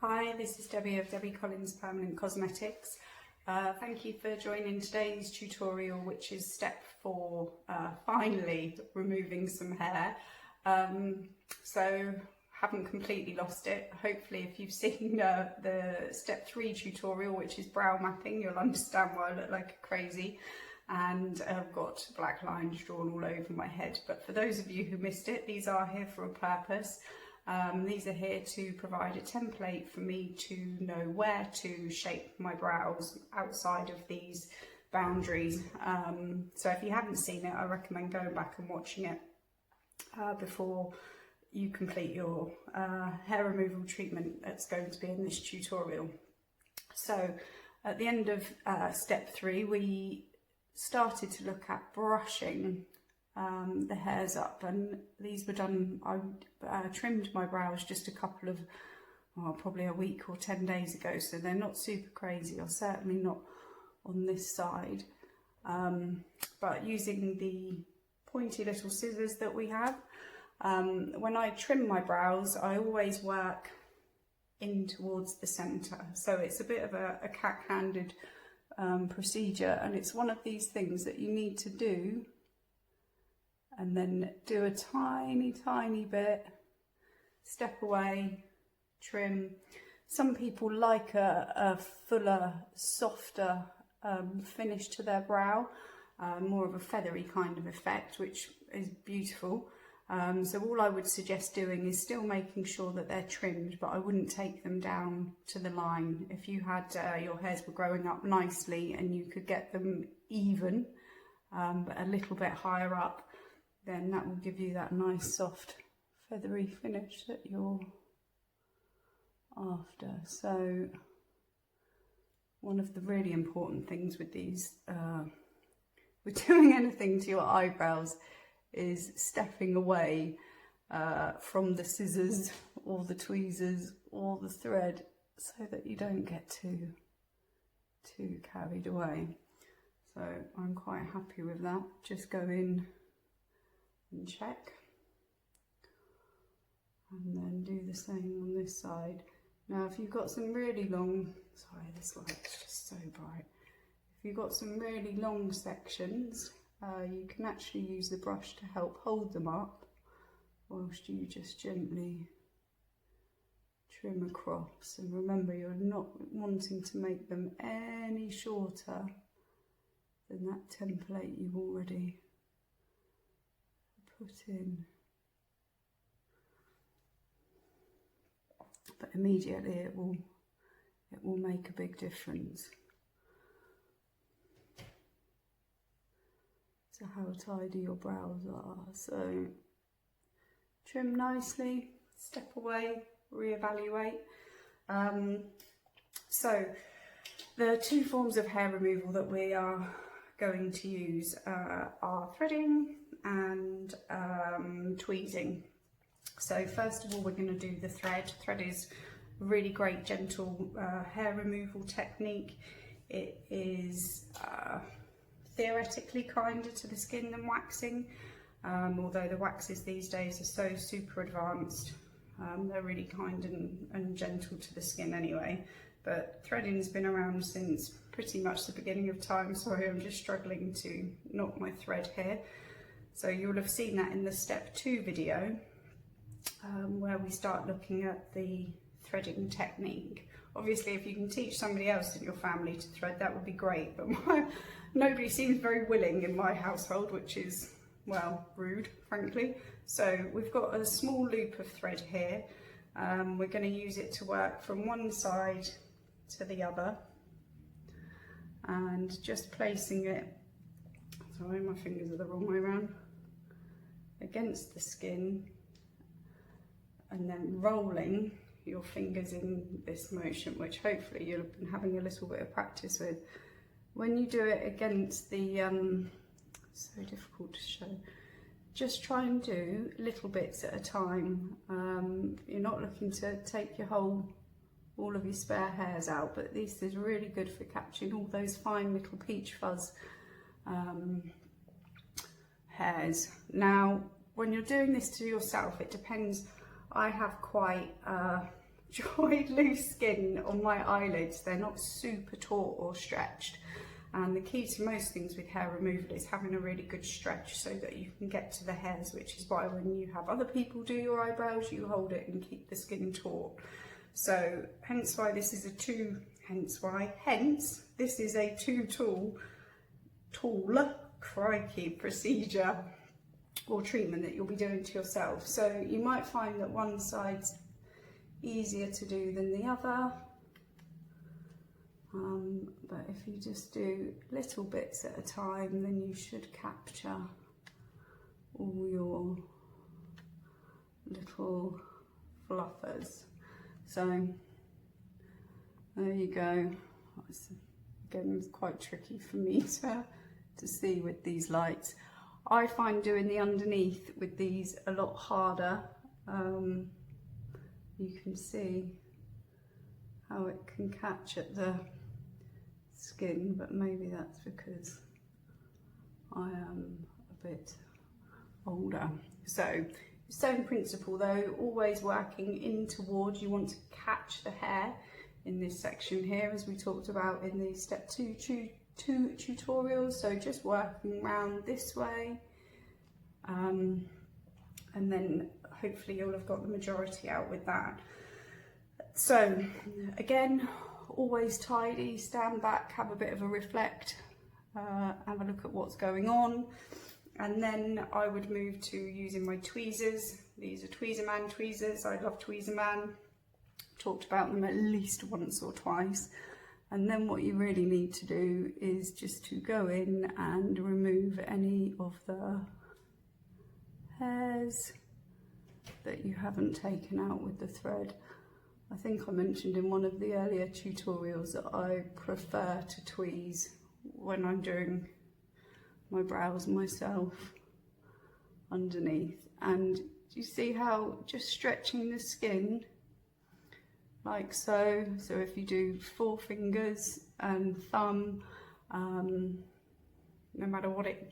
Hi, this is Debbie of Debbie Collins Permanent Cosmetics. Thank you for joining today's tutorial, which is step 4, finally removing some hair. So haven't completely lost it. Hopefully if you've seen the step 3 tutorial, which is brow mapping, you'll understand why I look like a crazy and I've got black lines drawn all over my head. But for those of you who missed it, these are here for a purpose. These are here to provide a template for me to know where to shape my brows outside of these boundaries. So if you haven't seen it, I recommend going back and watching it before you complete your hair removal treatment that's going to be in this tutorial. So at the end of step 3, we started to look at brushing the hairs up, and these were done. I trimmed my brows just a couple of, probably a week or 10 days ago, so they're not super crazy, or certainly not on this side. But using the pointy little scissors that we have, when I trim my brows, I always work in towards the centre. So it's a bit of a cat-handed procedure, and it's one of these things that you need to do and then do a tiny bit, step away, trim. Some people like a fuller, softer finish to their brow, more of a feathery kind of effect, which is beautiful. So all I would suggest doing is still making sure that they're trimmed, but I wouldn't take them down to the line. If you had your hairs were growing up nicely and you could get them even, but a little bit higher up, then that will give you that nice soft feathery finish that you're after. So one of the really important things with these, with doing anything to your eyebrows, is stepping away from the scissors or the tweezers or the thread, so that you don't get too carried away. So I'm quite happy with that. Just go in and check, and then do the same on this side. Now if you've got some really long, sorry this light's just so bright, if you've got some really long sections, you can actually use the brush to help hold them up whilst you just gently trim across. And remember, you're not wanting to make them any shorter than that template you've already put in. But immediately it will make a big difference to how tidy your brows are. So trim nicely, step away, reevaluate. So the 2 forms of hair removal that we are going to use are threading and tweezing. So first of all, we're going to do the thread. Thread is a really great gentle hair removal technique. It is theoretically kinder to the skin than waxing, although the waxes these days are so super advanced. They're really kind and gentle to the skin anyway. But threading's been around since pretty much the beginning of time. Sorry, I'm just struggling to knock my thread here. So you'll have seen that in the step 2 video, where we start looking at the threading technique. Obviously, if you can teach somebody else in your family to thread, that would be great, but nobody seems very willing in my household, which is, well, rude, frankly. So we've got a small loop of thread here. We're going to use it to work from one side to the other, and just placing it, sorry, my fingers are the wrong way around, against the skin, and then rolling your fingers in this motion, which hopefully you'll have been having a little bit of practice with. When you do it against the, so difficult to show, just try and do little bits at a time. You're not looking to take all of your spare hairs out, but this is really good for capturing all those fine little peach fuzz hairs. Now, when you're doing this to yourself, it depends. I have quite enjoyed loose skin on my eyelids. They're not super taut or stretched. And the key to most things with hair removal is having a really good stretch so that you can get to the hairs, which is why when you have other people do your eyebrows, you hold it and keep the skin taut. So hence this is a two-tool procedure or treatment that you'll be doing to yourself. So you might find that one side's easier to do than the other. But if you just do little bits at a time, then you should capture all your little fluffers. So there you go. Again, it's quite tricky for me to see with these lights. I find doing the underneath with these a lot harder. You can see how it can catch at the skin, but maybe that's because I am a bit older. So same principle though, always working in towards, you want to catch the hair in this section here, as we talked about in the step 2 tutorials. So just working around this way, and then hopefully you'll have got the majority out with that. So again, always tidy, stand back, have a bit of a reflect, have a look at what's going on, and then I would move to using my tweezers. These are Tweezerman tweezers. I love Tweezerman. Talked about them at least once or twice. And then what you really need to do is just to go in and remove any of the hairs that you haven't taken out with the thread. I think I mentioned in one of the earlier tutorials that I prefer to tweeze when I'm doing my brows myself underneath. And do you see how just stretching the skin like so? So if you do 4 fingers and thumb, no matter what it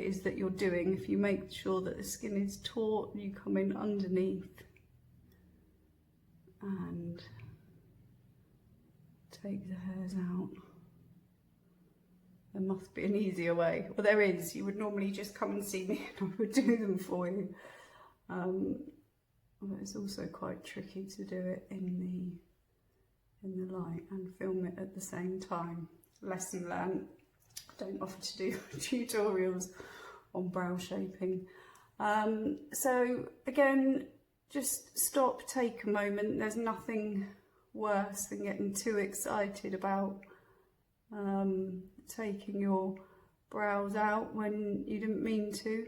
is that you're doing, if you make sure that the skin is taut, you come in underneath and take the hairs out. There must be an easier way. Well, there is. You would normally just come and see me and I would do them for you. But it's also quite tricky to do it in the light and film it at the same time. Lesson learned. Don't offer to do tutorials on brow shaping. So again, just stop, take a moment. There's nothing worse than getting too excited about taking your brows out when you didn't mean to.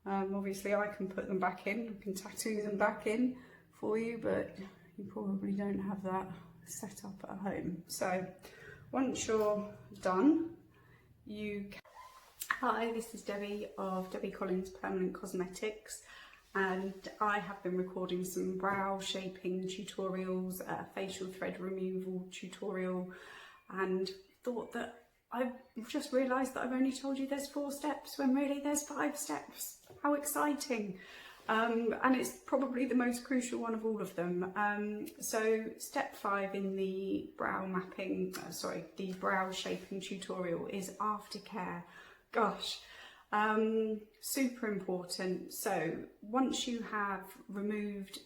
Obviously I can put them back in, I can tattoo them back in for you, but you probably don't have that set up at home. So once you're done, you can... Hi, this is Debbie of Debbie Collins Permanent Cosmetics, and I have been recording some brow shaping tutorials, facial thread removal tutorial, and thought that I've just realised that I've only told you there's 4 steps when really there's 5 steps. How exciting! And it's probably the most crucial one of all of them. So step 5 in the brow mapping, the brow shaping tutorial is aftercare. Gosh, super important. So once you have removed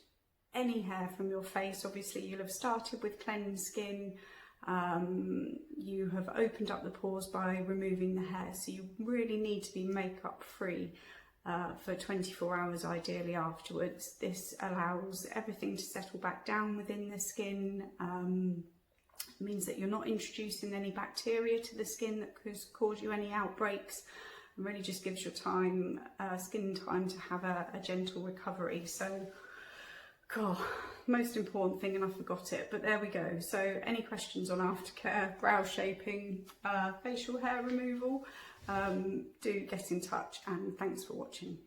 any hair from your face, obviously you'll have started with cleansed skin. You have opened up the pores by removing the hair, so you really need to be makeup free for 24 hours ideally afterwards. This allows everything to settle back down within the skin. It means that you're not introducing any bacteria to the skin that could cause you any outbreaks, and really just gives your skin time to have a gentle recovery. So, God, most important thing, and I forgot it, but there we go. So any questions on aftercare, brow shaping, facial hair removal, do get in touch, and thanks for watching.